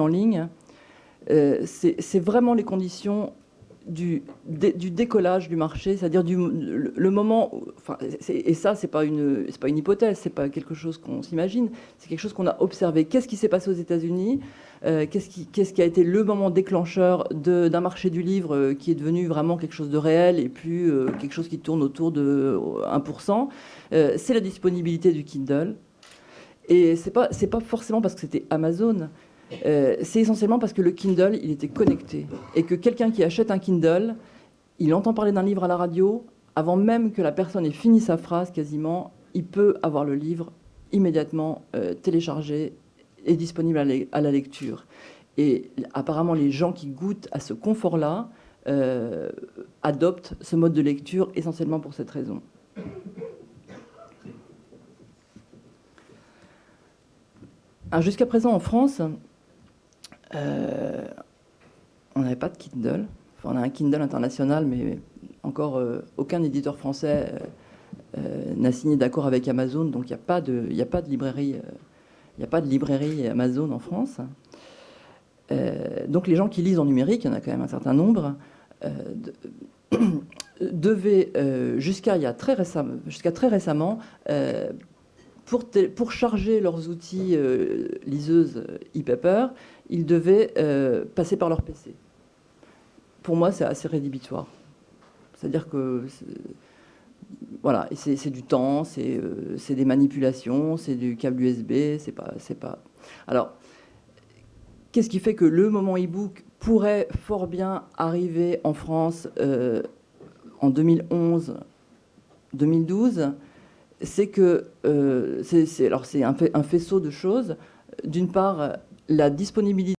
en ligne, c'est vraiment les conditions du décollage du marché, c'est-à-dire le moment, et ça, c'est pas une hypothèse, c'est pas quelque chose qu'on s'imagine, c'est quelque chose qu'on a observé. Qu'est-ce qui s'est passé aux États-Unis? Qu'est-ce qui a été le moment déclencheur d'un marché du livre qui est devenu vraiment quelque chose de réel et plus quelque chose qui tourne autour de 1%? C'est la disponibilité du Kindle. Et c'est pas forcément parce que c'était Amazon. C'est essentiellement parce que le Kindle, il était connecté. Et que quelqu'un qui achète un Kindle, il entend parler d'un livre à la radio, avant même que la personne ait fini sa phrase quasiment, il peut avoir le livre immédiatement téléchargé et disponible à la lecture. Et apparemment, les gens qui goûtent à ce confort-là adoptent ce mode de lecture essentiellement pour cette raison. Jusqu'à présent, en France, on n'avait pas de Kindle. Enfin, on a un Kindle international, mais encore aucun éditeur français n'a signé d'accord avec Amazon, donc il n'y a pas de librairie, Amazon en France. Donc les gens qui lisent en numérique, il y en a quand même un certain nombre, devaient jusqu'à très récemment pour charger leurs outils liseuses e-paper, ils devaient passer par leur PC. Pour moi, c'est assez rédhibitoire. C'est-à-dire que voilà, c'est du temps, c'est des manipulations, c'est du câble USB, c'est pas. Alors, qu'est-ce qui fait que le moment e-book pourrait fort bien arriver en France en 2011, 2012? C'est que c'est un faisceau de choses. D'une part, la disponibilité